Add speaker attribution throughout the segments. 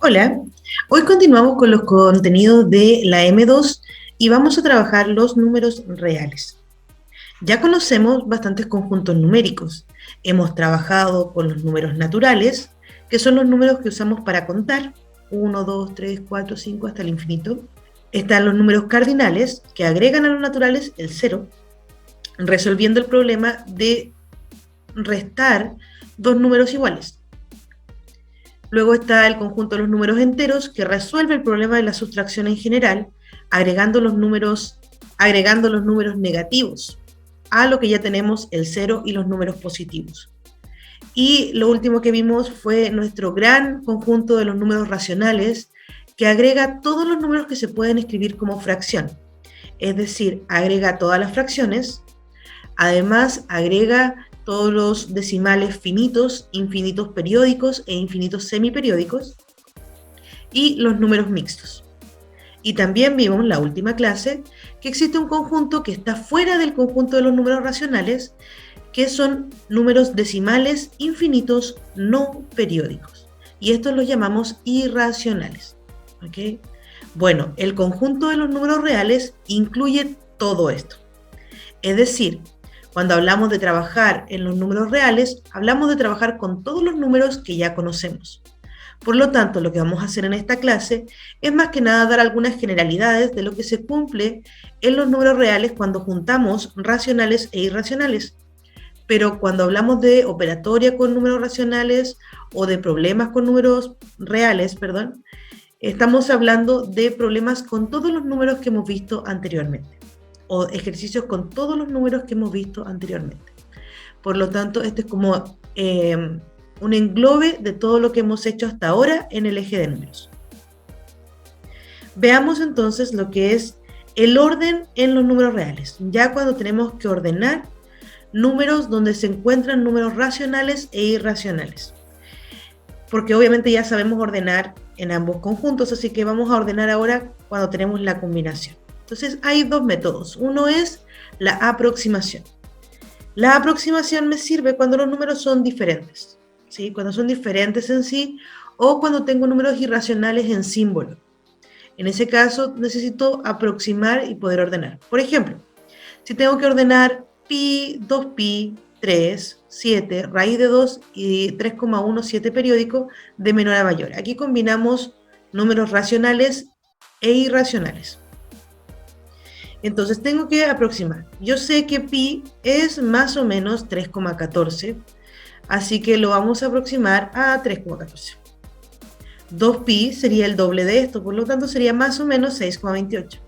Speaker 1: Hola, hoy continuamos con los contenidos de la M2 y vamos a trabajar los números reales. Ya conocemos bastantes conjuntos numéricos. Hemos trabajado con los números naturales, que son los números que usamos para contar, 1, 2, 3, 4, 5 hasta el infinito. Están los números cardinales, que agregan a los naturales el cero, resolviendo el problema de restar dos números iguales. Luego está el conjunto de los números enteros, que resuelve el problema de la sustracción en general, agregando los números negativos a lo que ya tenemos el cero y los números positivos. Y lo último que vimos fue nuestro gran conjunto de los números racionales, que agrega todos los números que se pueden escribir como fracción. Es decir, agrega todas las fracciones, además agrega todos los decimales finitos, infinitos periódicos e infinitos semiperiódicos, y los números mixtos. Y también vimos en la última clase que existe un conjunto que está fuera del conjunto de los números racionales, que son números decimales infinitos no periódicos. Y estos los llamamos irracionales. ¿Okay? Bueno, el conjunto de los números reales incluye todo esto. Es decir, cuando hablamos de trabajar en los números reales, hablamos de trabajar con todos los números que ya conocemos. Por lo tanto, lo que vamos a hacer en esta clase es más que nada dar algunas generalidades de lo que se cumple en los números reales cuando juntamos racionales e irracionales. Pero cuando hablamos de operatoria con números racionales o de problemas con números reales, estamos hablando de problemas con todos los números que hemos visto anteriormente, o ejercicios con todos los números que hemos visto anteriormente. Por lo tanto, este es como un englobe de todo lo que hemos hecho hasta ahora en el eje de números. Veamos entonces lo que es el orden en los números reales, ya cuando tenemos que ordenar números donde se encuentran números racionales e irracionales. Porque obviamente ya sabemos ordenar en ambos conjuntos, así que vamos a ordenar ahora cuando tenemos la combinación. Entonces hay dos métodos. Uno es la aproximación. La aproximación me sirve cuando los números son diferentes, ¿sí? Cuando son diferentes en sí o cuando tengo números irracionales en símbolo. En ese caso necesito aproximar y poder ordenar. Por ejemplo, si tengo que ordenar pi, 2pi, 3, 7, raíz de 2 y 3,17 periódico de menor a mayor. Aquí combinamos números racionales e irracionales. Entonces tengo que aproximar. Yo sé que pi es más o menos 3,14, así que lo vamos a aproximar a 3,14. 2pi sería el doble de esto, por lo tanto sería más o menos 6,28.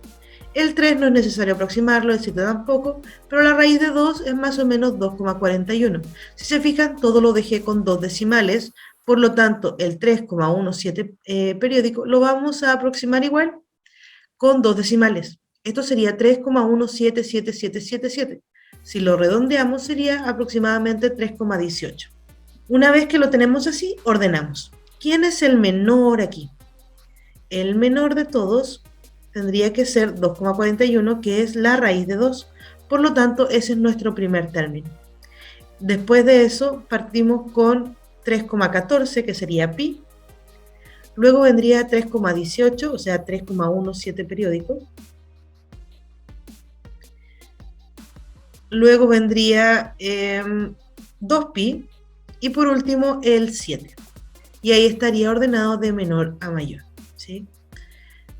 Speaker 1: El 3 no es necesario aproximarlo, el 7 tampoco, pero la raíz de 2 es más o menos 2,41. Si se fijan, todo lo dejé con dos decimales, por lo tanto el 3,17 periódico lo vamos a aproximar igual con dos decimales. Esto sería 3,177777. Si lo redondeamos sería aproximadamente 3,18. Una vez que lo tenemos así, ordenamos. ¿Quién es el menor aquí? El menor de todos tendría que ser 2,41, que es la raíz de 2. Por lo tanto, ese es nuestro primer término. Después de eso, partimos con 3,14, que sería pi. Luego vendría 3,18, o sea, 3,17 periódico. Luego vendría 2pi y por último el 7. Y ahí estaría ordenado de menor a mayor, ¿sí?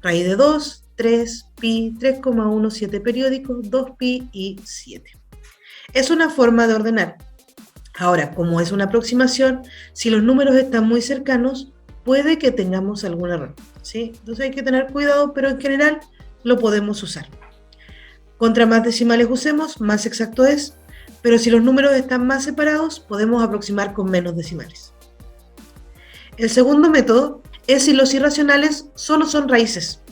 Speaker 1: Raíz de 2, 3, pi, 3,17 periódico, 2pi y 7. Es una forma de ordenar. Ahora, como es una aproximación, si los números están muy cercanos, puede que tengamos algún error, ¿sí? Entonces hay que tener cuidado, pero en general lo podemos usar. Contra más decimales usemos, más exacto es, pero si los números están más separados, podemos aproximar con menos decimales. El segundo método es si los irracionales solo son raíces.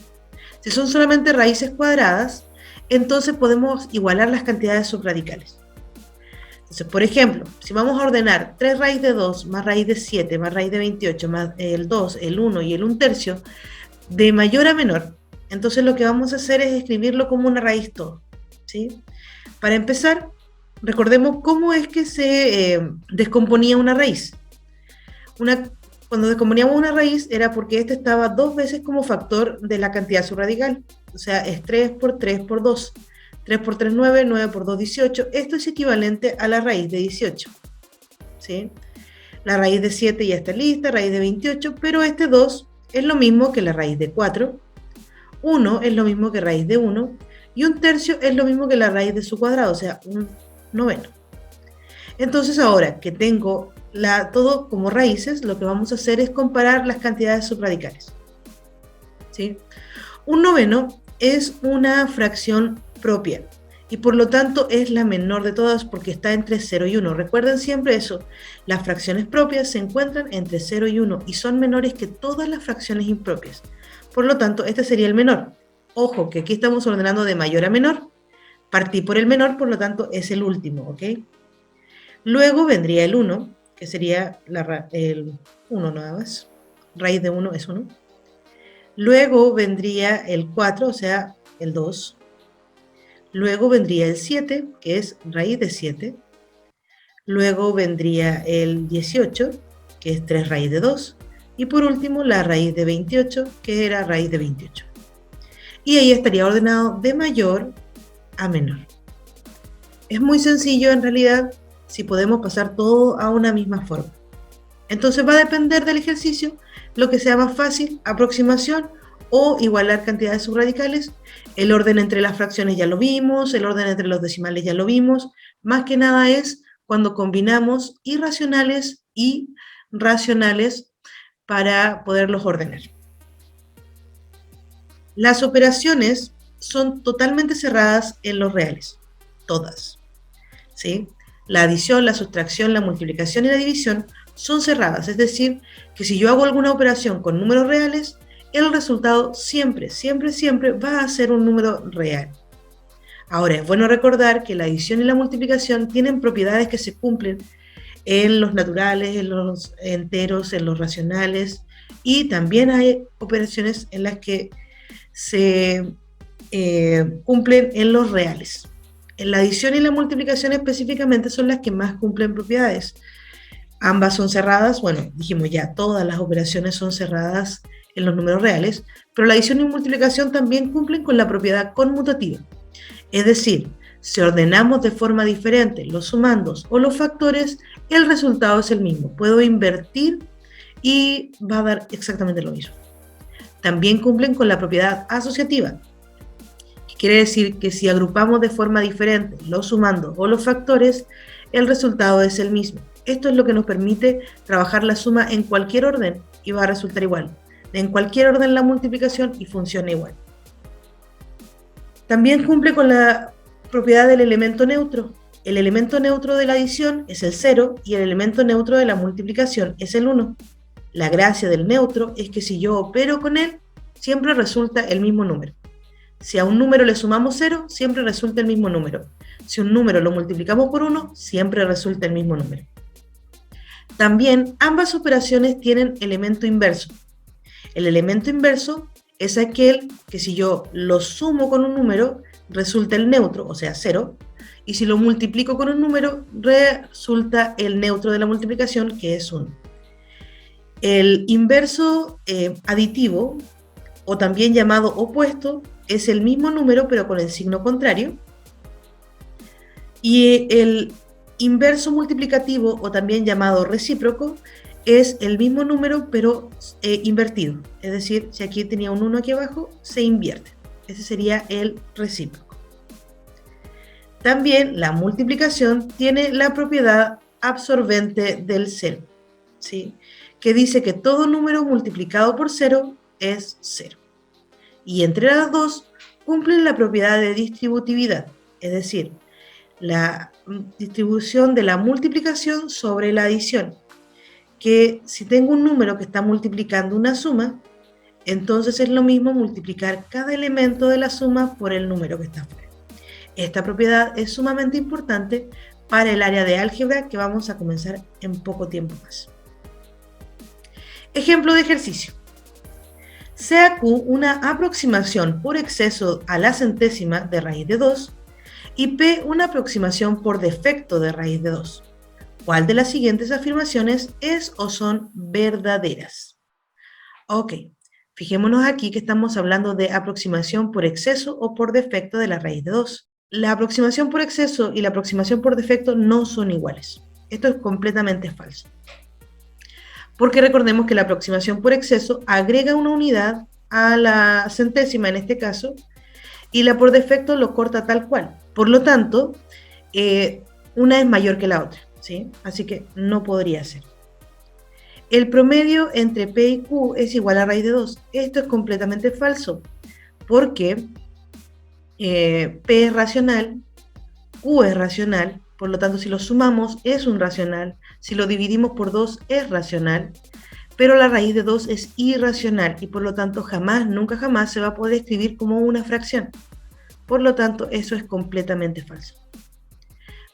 Speaker 1: Si son solamente raíces cuadradas, entonces podemos igualar las cantidades subradicales. Entonces, por ejemplo, si vamos a ordenar 3 raíz de 2 más raíz de 7 más raíz de 28 más el 2, el 1 y el 1/3 de mayor a menor, entonces lo que vamos a hacer es escribirlo como una raíz todo, ¿sí? Para empezar, recordemos cómo es que se descomponía una raíz. cuando descomponíamos una raíz era porque este estaba 2 veces como factor de la cantidad subradical. O sea, es 3 por 3 por 2. 3 por 3, 9, 9 por 2, 18. Esto es equivalente a la raíz de 18. ¿Sí? La raíz de 7 ya está lista, raíz de 28, pero este 2 es lo mismo que la raíz de 4. 1 es lo mismo que raíz de 1. Y 1/3 es lo mismo que la raíz de su cuadrado, o sea, 1/9. Entonces ahora que tengo todo como raíces, lo que vamos a hacer es comparar las cantidades subradicales. ¿Sí? 1/9 es una fracción propia y por lo tanto es la menor de todas porque está entre 0 y 1. Recuerden siempre eso, las fracciones propias se encuentran entre 0 y 1 y son menores que todas las fracciones impropias. Por lo tanto, este sería el menor. Ojo, que aquí estamos ordenando de mayor a menor. Partí por el menor, por lo tanto es el último, ¿ok? Luego vendría el 1, que sería el 1 nada más. Raíz de 1 es 1. Luego vendría el 4, o sea, el 2. Luego vendría el 7, que es raíz de 7. Luego vendría el 18, que es 3 raíz de 2. Y por último, la raíz de 28, que era raíz de 28. Y ahí estaría ordenado de mayor a menor. Es muy sencillo en realidad si podemos pasar todo a una misma forma. Entonces va a depender del ejercicio, lo que sea más fácil, aproximación o igualar cantidades subradicales. El orden entre las fracciones ya lo vimos, el orden entre los decimales ya lo vimos. Más que nada es cuando combinamos irracionales y racionales para poderlos ordenar. Las operaciones son totalmente cerradas en los reales, todas, ¿sí? La adición, la sustracción, la multiplicación y la división son cerradas, es decir, que si yo hago alguna operación con números reales, el resultado siempre, siempre, siempre va a ser un número real. Ahora, es bueno recordar que la adición y la multiplicación tienen propiedades que se cumplen en los naturales, en los enteros, en los racionales, y también hay operaciones en las que se cumplen en los reales. En la adición y la multiplicación específicamente son las que más cumplen propiedades. Ambas son cerradas, bueno, dijimos ya, todas las operaciones son cerradas en los números reales, pero la adición y multiplicación también cumplen con la propiedad conmutativa. Es decir, si ordenamos de forma diferente los sumandos o los factores, el resultado es el mismo. Puedo invertir y va a dar exactamente lo mismo. También cumplen con la propiedad asociativa, que quiere decir que si agrupamos de forma diferente los sumandos o los factores, el resultado es el mismo. Esto es lo que nos permite trabajar la suma en cualquier orden y va a resultar igual. En cualquier orden la multiplicación y funciona igual. También cumple con la propiedad del elemento neutro. El elemento neutro de la adición es el 0 y el elemento neutro de la multiplicación es el 1. La gracia del neutro es que si yo opero con él, siempre resulta el mismo número. Si a un número le sumamos 0, siempre resulta el mismo número. Si un número lo multiplicamos por 1, siempre resulta el mismo número. También ambas operaciones tienen elemento inverso. El elemento inverso es aquel que si yo lo sumo con un número, resulta el neutro, o sea 0, y si lo multiplico con un número, resulta el neutro de la multiplicación, que es 1. El inverso aditivo, o también llamado opuesto, es el mismo número pero con el signo contrario. Y el inverso multiplicativo, o también llamado recíproco, es el mismo número pero invertido. Es decir, si aquí tenía un 1 aquí abajo, se invierte. Ese sería el recíproco. También la multiplicación tiene la propiedad absorbente del 0, ¿sí? Que dice que todo número multiplicado por 0 es 0. Y entre las dos cumplen la propiedad de distributividad, es decir, la distribución de la multiplicación sobre la adición, que si tengo un número que está multiplicando una suma, entonces es lo mismo multiplicar cada elemento de la suma por el número que está afuera. Esta propiedad es sumamente importante para el área de álgebra que vamos a comenzar en poco tiempo más. Ejemplo de ejercicio. Sea Q una aproximación por exceso a la centésima de raíz de 2 y P una aproximación por defecto de raíz de 2. ¿Cuál de las siguientes afirmaciones es o son verdaderas? Ok, fijémonos aquí que estamos hablando de aproximación por exceso o por defecto de la raíz de 2. La aproximación por exceso y la aproximación por defecto no son iguales. Esto es completamente falso. Porque recordemos que la aproximación por exceso agrega una unidad a la centésima en este caso, y la por defecto lo corta tal cual. Por lo tanto, una es mayor que la otra, ¿sí? Así que no podría ser. El promedio entre P y Q es igual a raíz de 2. Esto es completamente falso, porque P es racional, Q es racional, por lo tanto si lo sumamos es un racional, si lo dividimos por 2 es racional, pero la raíz de 2 es irracional y por lo tanto jamás, nunca jamás se va a poder escribir como una fracción. Por lo tanto, eso es completamente falso.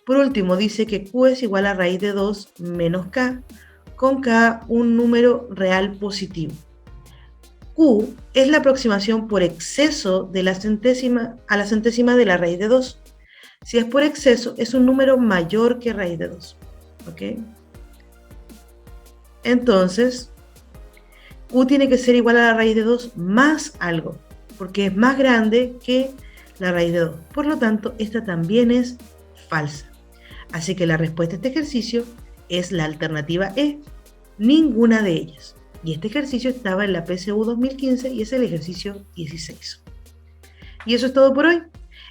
Speaker 1: Por último, dice que Q es igual a raíz de 2 menos K, con K un número real positivo. Q es la aproximación por exceso de la centésima a la centésima de la raíz de 2. Si es por exceso, es un número mayor que raíz de 2. ¿Ok? Entonces, Q tiene que ser igual a la raíz de 2 más algo, porque es más grande que la raíz de 2. Por lo tanto, esta también es falsa. Así que la respuesta a este ejercicio es la alternativa E, ninguna de ellas. Y este ejercicio estaba en la PSU 2015 y es el ejercicio 16. Y eso es todo por hoy.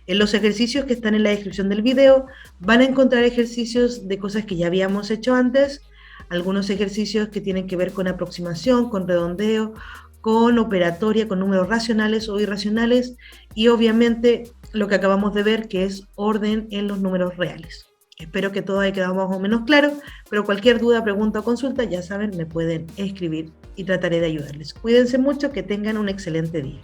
Speaker 1: En los ejercicios que están en la descripción del video van a encontrar ejercicios de cosas que ya habíamos hecho antes, algunos ejercicios que tienen que ver con aproximación, con redondeo, con operatoria, con números racionales o irracionales y obviamente lo que acabamos de ver que es orden en los números reales. Espero que todo haya quedado más o menos claro, pero cualquier duda, pregunta o consulta, ya saben, me pueden escribir y trataré de ayudarles. Cuídense mucho, que tengan un excelente día.